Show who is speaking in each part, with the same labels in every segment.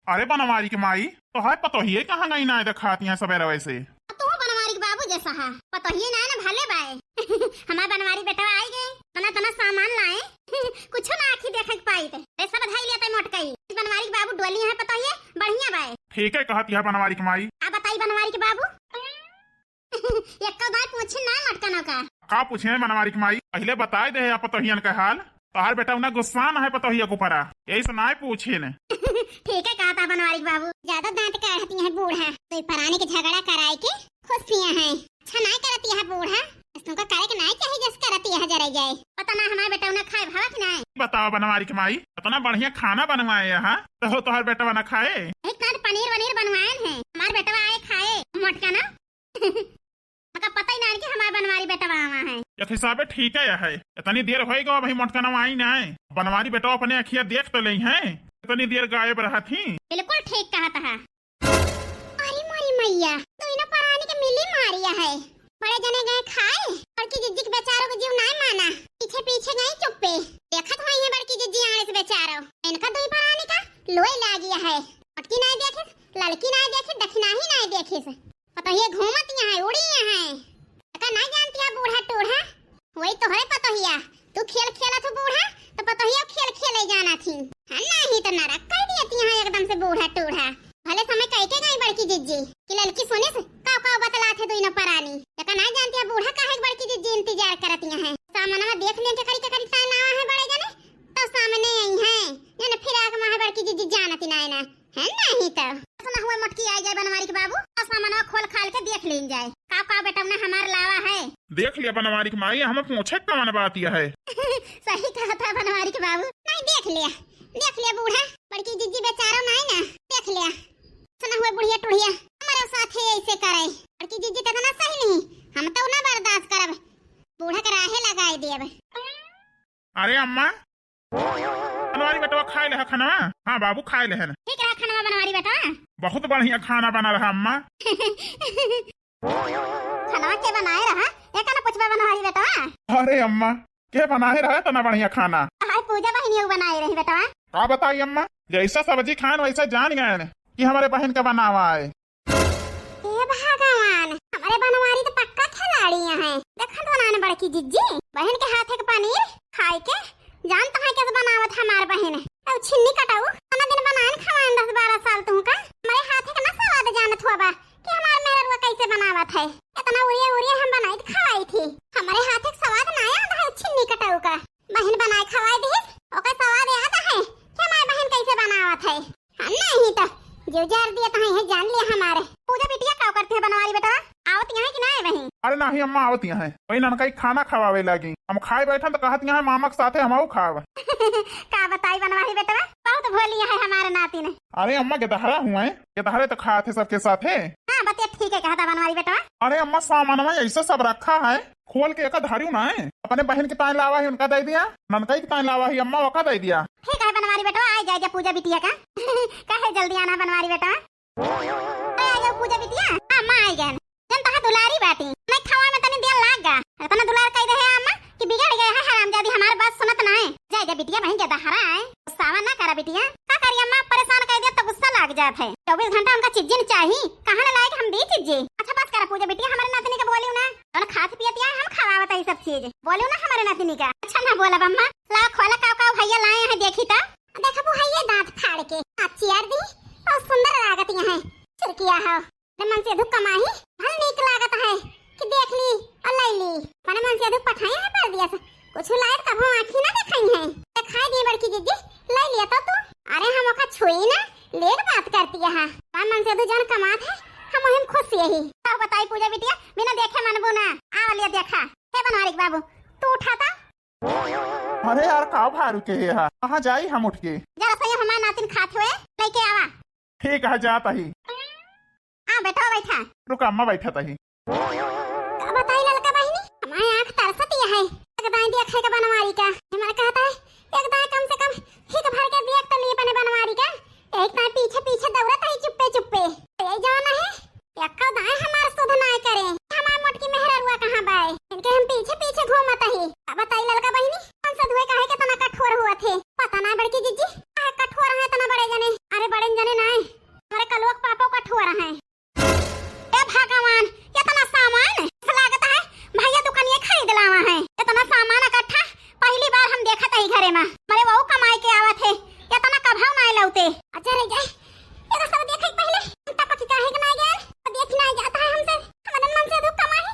Speaker 1: अरे बनवारी की माई तो है पतो ही है कहाँ गई ना दिखाती है सवेरे वैसे।
Speaker 2: तो बनवारी के बाबू जैसा है पतो ही ना भले बाए हमारे बनवारी बेटा आई गए तना तना सामान लाए कुछ ना आखी देखे पाई थे ऐसा बधाई लेते मोटकई बनवारी के बाबू डोली है पतो ही बढ़िया बाए।
Speaker 1: ठीक है कहती है बनवारी की माई।
Speaker 2: आप बताई बनवारी के बाबू एक का दाई पूछे ना मटकनों
Speaker 1: का पूछे बनवारी की माई पहले बताए दे पतोहियन का हाल तोहार बेटा उन्हें गुस्सा न है पतोहिया को परा यही से ना पूछे ने।
Speaker 2: ठीक है कहा था बनवारी के बाबू ज्यादा दांत काटती है बूढ़ा तो पराने के झगड़ा कराए के खुश पिया है अच्छा नहीं करती है बूढ़ा तुमका करे के नहीं चाहिए जस करती है जरा जाए पता ना हमारे बेटा उन्हें खाए भावा कि नहीं।
Speaker 1: बताओ बनवारी की माई इतना बढ़िया खाना बनवाए यहाँ तो तोहार बेटा बना खाए
Speaker 2: एक पनीर वनीर बनवाए हैं हमारे बेटा आए खाए मोटका ना मका पता ही ना कि हमारे बनवारी बेटा वहाँ है
Speaker 1: एक हिसाबे ठीक है इतनी देर होएगा भाई मोटका ना आई ना बनवारी बेटा अपने अखिया देख तो ली है इतनी देर गायब रहा थी।
Speaker 2: बिल्कुल ठीक कहा था। अरे मोरी मैया तो इन्हें परानी के मिली मारिया है बड़े जने गए खाए बड़की जिज्जी के बेचारों को जीव नहीं माना पीछे पीछे गए चुप्पे देखत हुई है बड़की जिज्जी आने से बेचारो इनका दो परानी का लोई ला गया है मटकी नहीं देखे लड़की नहीं देखे दक्षिणा ही नहीं देखे पता ये घूमत यहाँ है उड़ी यहाँ है का नहीं जानती है बूढ़ा टूढ़ा वही तो है पतोहिया तू खेल खेला तो बूढ़ा तो पतोहिया खेल खेले जाना थी नहीं तो नरक कर दिया यहाँ एकदम से बूढ़ा टूढ़ा भले समय कह के गई बड़की जिज्जी कि लड़की सोने से काव बतला थे दुई न परानी लेकिन नहीं जानती है बूढ़ा काहे बड़की जिज्जी इंतजार करती है सामने देख ले के करी ताना है बड़े जने तो सामने आई है जने फिर आके मां बड़की जिज्जी जानती ना है नहीं तो सुना हुआ मटकी आ जाए बनवारी के बाबू और सामान खोल खाल के देख लें जाए का बेटा ने हमार लावा है
Speaker 1: देख लिया बनवारी की माई हमें पूछे कौन बात यह है।
Speaker 2: सही कहा था बनवारी के बाबू नहीं देख लिया बूढ़ा बड़की जिज्जी बेचारा नहीं ना देख लिया सुना हुआ बुढ़िया टुढ़िया हमारे साथ ऐसे करे बड़की जिज्जी तो ना सही नहीं हम तो ना बर्दाश्त करब बूढ़ा के राहे लगाए देब।
Speaker 1: अरे अम्मा बनवारी बेटा खाए ले खाना। हाँ बाबू खाए ले
Speaker 2: ठीक है खाना बनवारी बेटा
Speaker 1: बहुत बढ़िया खाना बना रहा अम्मा।
Speaker 2: खाना के बनाए रहा एक ना पूछबा बनवारी बेटा।
Speaker 1: अरे अम्मा के बनाए रहा तना बढ़िया खाना
Speaker 2: हाय पूजा बहनी बनाई रही बेटा
Speaker 1: का बताई अम्मा जैसा सब्जी खान वैसा जान गए कि हमारे बहन का बनावा है।
Speaker 2: हे भगवान हमारे बनवारी तो पक्का खिलाड़ी है देखा बनाने बड़की जिज्जी बहन के हाथ के पनीर खाए के जानता है कैसे बनावत हमार बहन अब छिन्नी कटाऊ खाना दिन बनान खवान 10-12 साल तुमका हमारे हाथ के ना स्वाद जानत होबा कि हमार मेहरवा कैसे बनावत है इतना उड़िया हम बनाई खवाई थी हमारे हाथ के स्वाद ना याद है छिन्नी कटाऊ का बहन बनाए खवाई दी ओका स्वाद याद है कि हमार बहन कैसे बनावत है नहीं तो जो जार दिया तो है जान लिया हमारे पूजा बिटिया का करते है बनवारी बेटा आवत यहाँ कि नहीं वहीं।
Speaker 1: अरे नहीं अम्मा आवत यहाँ है वही ननका खाना खवावे लगी हम खाए बैठे तो कहती यहाँ मामा के साथे हम खाव
Speaker 2: का बताई बनवारी बेटा बहुत भोली है हमारे नाती ने।
Speaker 1: अरे अम्मा के दहरा हुए के दहरे तो खाए थे सबके साथे।
Speaker 2: हाँ बतिया ठीक है कहा था बनवारी बेटा।
Speaker 1: अरे अम्मा सामान में ऐसा सब रखा है खोल के एक धारी ना है अपने बहन के ताए लावा है उनका दे दिया ननका के ताए लावा है अम्मा वका दे दिया।
Speaker 2: ठीक है बनवारी बेटा आ जाए पूजा बिटिया का कहे जल्दी आना बनवारी बेटा आ जाओ पूजा बिटिया अम्मा आ गए जनता है दुलारी बाटी मैं खवा में तनी देर लाग गा इतना दुलार कह दे है अम्मा कि बिगड़ गए है हरामजादी हमारी बात सुनत ना है जाए जा बिटिया बहन ज्यादा हरा है गुस्सा ना करा बिटिया का करी अम्मा परेशान कर दिया तो गुस्सा लग जात है 24 घंटा उनका चीजें चाहिए कहां लाए हम दी चीजें। अच्छा बस करा पूजा बिटिया हमारे नातनी का बोलियो ना और खात पियतिया हम खवावत है सब चीज बोलियो ना हमारे नातनी का। अच्छा ना बोला अम्मा ला खोला का भैया लाए हैं देखी तो देखा वो भैया दांत फाड़ के अच्छी यार दी और सुंदर लागत है चिरकिया है मन से धुक कमाही भल नीक लागत है कि देख ली और ले ली मन से धुक पठाई है पर दिया कुछ लायक कभो आंखी ना दिखाई है दिखाई दी बड़की जिज्जी ले लिया तो तू अरे हम ओका छुई ना लेट बात करती है मन से धुक जान कमात है हम हम खुश यही अब बताई पूजा बिटिया बिना देखे मनबू ना आ लिया देखा हे बनवारी बाबू तू उठाता।
Speaker 1: अरे यार का भारू के है कहां जाई हम उठ के
Speaker 2: जरा सही हमारा नातिन खात हुए लेके आवा।
Speaker 1: ठीक है जाता ही
Speaker 2: आ बैठो बैठा
Speaker 1: रुक अम्मा बैठा ही
Speaker 2: बताई ललका बहनी हमारी आंख तरसती है दाई दिया खाए का बनवारी का हमारा कहता है एक दाई कम से कम हिक भर के दिया तो लिए बने बनवारी का एक दाई पीछे पीछे दौड़त है चुप्पे चुप्पे ये जाना है एक का दाई हमार सुध ना करे हमार मोटकी मेहररुआ कहां बाए इनके हम पीछे पीछे घूमत है बताई ललका बहनी कौन सा धुए काहे के तना कठोर हुआ थे पता ना बड़की जिज्जी काहे कठोर है तना बड़े जने अरे बड़े जने नहीं है। ए भगवान, इतना सामान ऐसा लागत है भैया दुकानिया खरीद लावा है। इतना सामान इकट्ठा पहली बार हम देखत है घरे में। मरे वो कमाई के आवत है, इतना कभाव ना लौटे। अच्छा रे जाए ये सब देखे पहले तब पति काहे के ना गया, देख ना जाता है हमसे। हमारे मन से दुख कमाई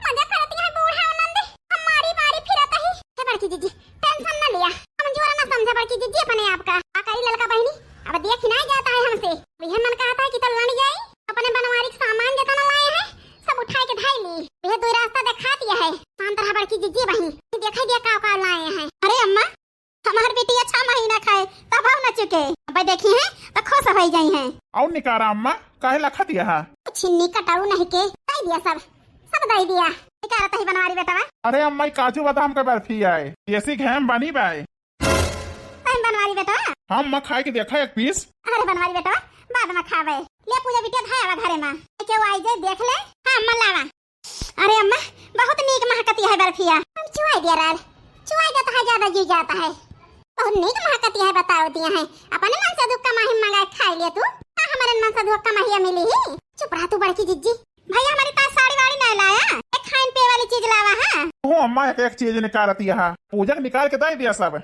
Speaker 2: मजा करती है बूढ़ा आनंद। हमारी बारी फिरत है। हे बड़की जीजी टेंशन ना लिया, हम जोरा ना समझा बड़की जीजी अपने आप का आकारी लड़का बहनी अब देख ना जाता है हमसे। यह मन कहता है कि तो लड़ जाए, अपने बनवारी का सामान जितना लाए हैं सब उठाए के धाई ली। यह दो रास्ता दिखा दिया है। शांत रहा बड़की जीजी बहनी, देखा दिया का लाए हैं। अरे अम्मा हमार बेटी 6 महीना खाए तब न चुके, अब देखी है तो खुश हो जाई हैं।
Speaker 1: और निकारा अम्मा काहे लखा दिया है?
Speaker 2: छिन्नी कटाऊ नहीं के दे दिया, सब दे दिया। निकारा तही बनवारी बेटा।
Speaker 1: अरे अम्मा काजू बादाम के बर्फी आए, देसी घेम बनी बाय।
Speaker 2: तही बनवारी बेटा
Speaker 1: हम अम्मा खाए के देखा एक पीस।
Speaker 2: अरे बनवारी बेटा बाद में खावे। ले पूजा बिटिया धाया घरे में के आई जे देख ले। हां अम्मा लावा। अरे अम्मा बहुत नीक महकती है बर्फिया। हम चुवाई दिया राल, चुवाई देता है ज्यादा जी जाता है। बहुत नीक महकती है बताओ दिया है। अपने मन से दुख का माही मंगा खा ले तू। हमारे मन से दुख का माही मिली ही। चुप रहा तू बड़की जिज्जी। भैया हमारी पास साड़ी वाड़ी नहीं लाया, एक खान पे वाली चीज लावा है।
Speaker 1: वो अम्मा एक चीज निकालती है, पूजा निकाल के दे दिया सब।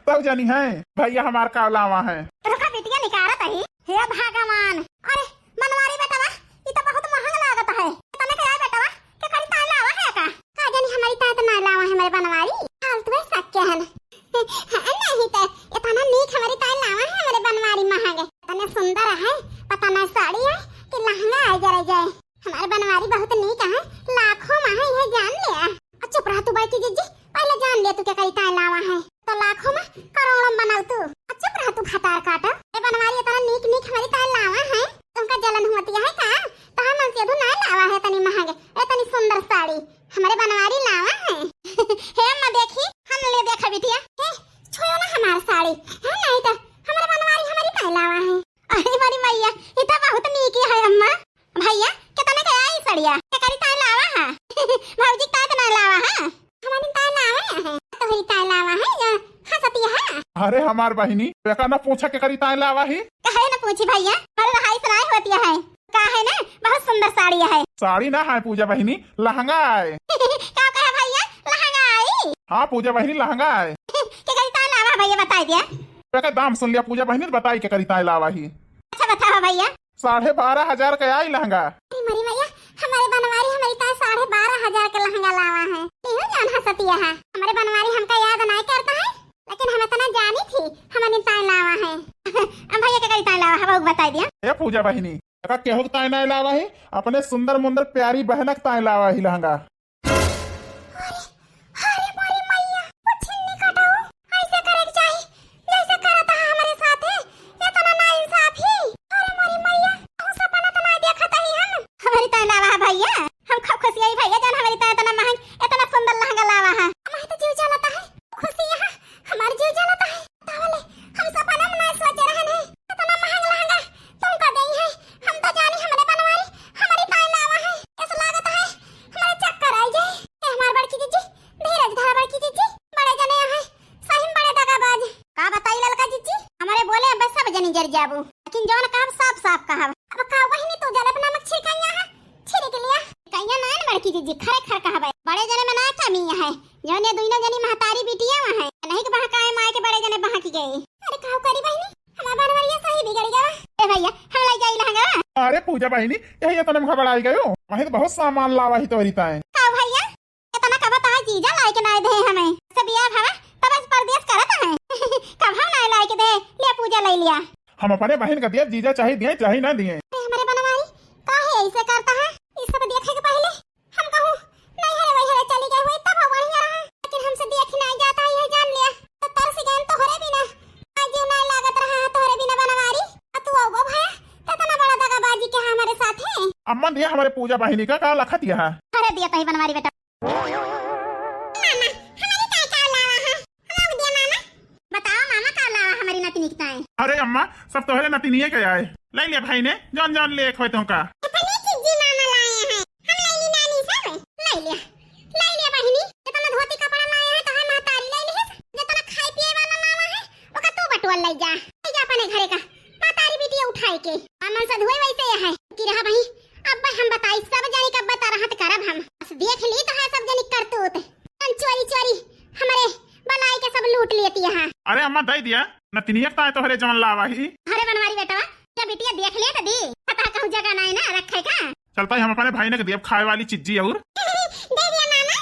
Speaker 1: तब जानी है भैया हमार का लावा है।
Speaker 2: रुका बिटिया निकारत है। हे भगवान, अरे मनवारी बेटा ये तो बहुत महंगा लागत है। तने क्या बेटा के करी ता लावा है का जानी हमारी ता तो ना लावा है हमारे बनवारी। फालतू है सच्चे हैं नहीं तो इतना नीक हमारी ता लावा है हमारे बनवारी महंगे। इतने सुंदर है, पता ना साड़ी है कि लहंगा है जरा जाए। हमारे बनवारी बहुत नीक है, लाखों में है यह जान लिया। अच्छा रहा तू बाकी जीजी पहले जान लिया तू क्या करी ता लावा है तो लाखों में करोड़ों बनाऊ तू। अच्छा रहा तू खटार काटा ए बनवारी इतना नीक नीक हमारी ता लावा है, तुमका जलन होती है का? तो हम से ना लावा है तनी महंगे इतनी सुंदर साड़ी हमारे बनवारी लावा है। हे अम्मा देखी हम ले देखा बिटिया। हे छोड़ो ना हमारी साड़ी है, नहीं तो हमारे बनवारी हमारी ता लावा है। अरे मारी मैया ये तो बहुत नीक है अम्मा। भैया कितने का आई साड़िया के करी ता लावा है? भौजी ता ना लावा है, हमारी ता लावा है तो हरी ता लावा है या हंसती है।
Speaker 1: अरे हमार बहिनी बेका ना पूछा के करी ता लावा ही।
Speaker 2: कहे ना पूछी भैया, अरे रहाई सराय होती है का है ना बहुत सुंदर साड़ी है।
Speaker 1: साड़ी ना है पूजा बहिनी, लहंगा है।
Speaker 2: क्या कहा भैया लहंगा आई?
Speaker 1: हाँ पूजा बहिनी लहंगा है।
Speaker 2: के करी ता लावा भैया बता दिया।
Speaker 1: बेका दाम सुन लिया पूजा बहिनी बताई के करी ता लावा ही।
Speaker 2: अच्छा बताओ भैया।
Speaker 1: 12,500 का आई लहंगा।
Speaker 2: मरी मैया हमारे बनवारी हमारी ता 12,500 का लहंगा लावा है। तीनों जान हंसती है। हमारे बनवारी हमका याद नहीं करता है, लेकिन हम इतना जानी थी हमारी ता लावा है। अब भैया के करी ता लावा है वो बता दिया।
Speaker 1: ए पूजा बहिनी का केहू ताय ना लावा ही, अपने सुंदर मुंदर प्यारी बहनक ताय लावा ही लहंगा।
Speaker 2: अरे मरी मैया वो छिन्नी कटाओ ऐसे करे के चाहिए जैसे करता है हमारे साथ है। ये तो ना इंसाफ ही। अरे मरी मैया हम सपना तो ना देखत ही हम। हमारी ता लावा है भैया, हम खूब खुशी है भैया जान हमारी ता इतना महंगा इतना सुंदर लहंगा लावा है। हमारे तो जीव जलता है खुशी है, हमारे जीव जलता है। तावले हम सपना में ना सोच रहे हैं इतना महंगा लहंगा तुमका देई है। हम तो जानी हमारे बनवारी हमारी ता लावा है, ऐसा लागत है हमारे चक्कर आ जाए। ए हमार बड़की जीजी धीरज धरा बड़की जीजी, बड़े जने है सही में बड़े दगाबाज का बताई ललका जीजी। हमारे बोले बस सब जनी जर जाबू, लेकिन जौन काम साफ साफ कहा अब का वही नहीं तू जले नमक छिड़कैया है छिड़क लिया कैया ना बड़की जीजी खरे खर कहबे। बड़े जने में ना कमिया है, जौन ये दोनों जनी महतारी बिटिया है नहीं के बहकाए माए के बड़े जने बहक गए। अरे काऊ करी बहिनी हमार बनवारी सही बिगड़ गया। ए भैया हम लाई जाई लहंगा।
Speaker 1: अरे पूजा बहिनी यही इतना घबराई गयो, वही तो बहुत सामान लावा ही तोरी ताए।
Speaker 2: का भैया इतना का बता जीजा लाई के ना दे हमें सब बियाह भावा तब इस परदेश करत है। कब हम ना लाई के दे ले पूजा ले लिया।
Speaker 1: हम अपने बहन का दिया जीजा चाहिए दिए चाहे ना दिए।
Speaker 2: हमारे बनवारी काहे ऐसे करता है? ये सब देखे के पहले हम कहूं नहीं है वही है चली गई हुई तब बढ़िया रहा, लेकिन हमसे देख नहीं जाता ये जान लिया तो तरस गए तोहरे बिना आज जीव नहीं लागत रहा तोहरे बिना बनवारी। तू आओ भैया कितना बड़ा दगाबाजी के हमारे साथ है।
Speaker 1: अम्मा दिया हमारे पूजा बहिनी का लखा दिया है।
Speaker 2: अरे दिया तही बनवारी बेटा। मामा हमारी काय का लावा है? हम दिया मामा बताओ मामा का लावा हमारी नाती निकता है।
Speaker 1: अरे अम्मा सब तोहरे नतीनिए के आए, ले लिया भाई ने जौन जौन ले खोए तो का।
Speaker 2: अपनी चीजी मामा लाए हैं, हम ले ली नानी सब ले लिया बहिनी। जितना धोती कपड़ा लाए हैं तो हम महतारी ले ली है, जितना खाई पिए वाला लावा है ओका तू बटुआ ले जा अपने घरे का महतारी बिटिया उठाई के। मामा मन से धुए वैसे ही है कि रहा भाई अब हम बताई सब जानी कब बता रहा करब हम बस देख ली तो है सब जानी करतूत चोरी चोरी हमारे बनाई के सब लूट लेती है।
Speaker 1: अरे अम्मा दे दिया नतनिया का तोहरे जमन लावा ही।
Speaker 2: अरे बनवारी बेटा क्या बिटिया देख लिया तो दी पता कहूं जगह नहीं ना रखे का
Speaker 1: चलता है हम अपने भाई ने दिया खाए वाली चीजी और
Speaker 2: दे दिया मामा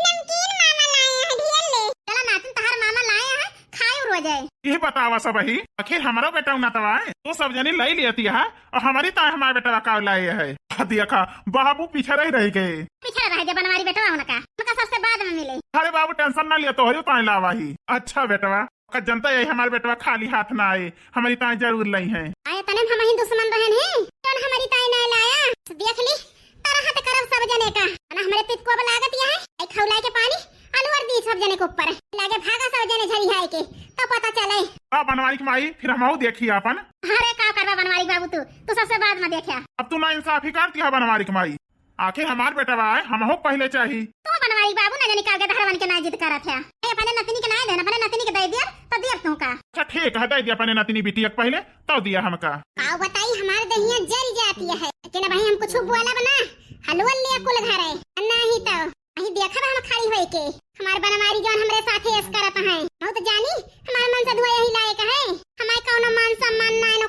Speaker 2: नमकीन मामा लाए हैं ढेर ले चला नातिन तहार मामा लाए हैं खाए और हो जाए
Speaker 1: ये बतावा सब ही आखिर हमारा बेटा ना तवाए तो सब जनी लाई लेती है और हमारी ताए हमारे बेटा का लाए है दिया खा बाबू पीछे रह गए
Speaker 2: पीछे रह गए बनवारी बेटा उनका सबसे बाद में मिले।
Speaker 1: अरे बाबू टेंशन ना लिया तोहरी ताए लावा ही। अच्छा बेटवा का जनता यही हमारे बेटवा खाली हाथ ना आए हमारी ताए जरूर लाई है।
Speaker 2: आए तने हम ही दुश्मन रहन हैं कौन हमारी ताए ना लाया देख ली तरह हाथ करब सब जने का ना हमारे पित को लागत यह है आई खौलाए के पानी आलू और दी सब जने के ऊपर लागे भागा सब जने झरी हाय के तो पता चले
Speaker 1: आ बनवारी की माई फिर हम देखी अपन।
Speaker 2: अरे का करबा बनवारी बाबू तू सबसे बाद में देखा
Speaker 1: अब तू ना इंसाफी करती है बनवारी की माई आखिर हमार बेटा आए हम पहले चाहिए
Speaker 2: तो बनवारी बाबू ना जाने कागे धरवन के ना जिद करत है अपने नतनी के ना देना अपने नतनी के दे दिया तो दिया तू का।
Speaker 1: अच्छा ठीक है दे दिया अपने नतनी बिटिया पहले तो दिया हमका
Speaker 2: आओ बताई हमारे दहिया जल जाती है कि ना भाई हम कुछ बोला बना हलवा ले कुल घर है नहीं तो अही देखा हम खाली होई के हमार बनवारी जोन हमरे साथे एस करत है बहुत जानी हमार मन से दुआ यही लायक है हमारे कौनो मान सम्मान ना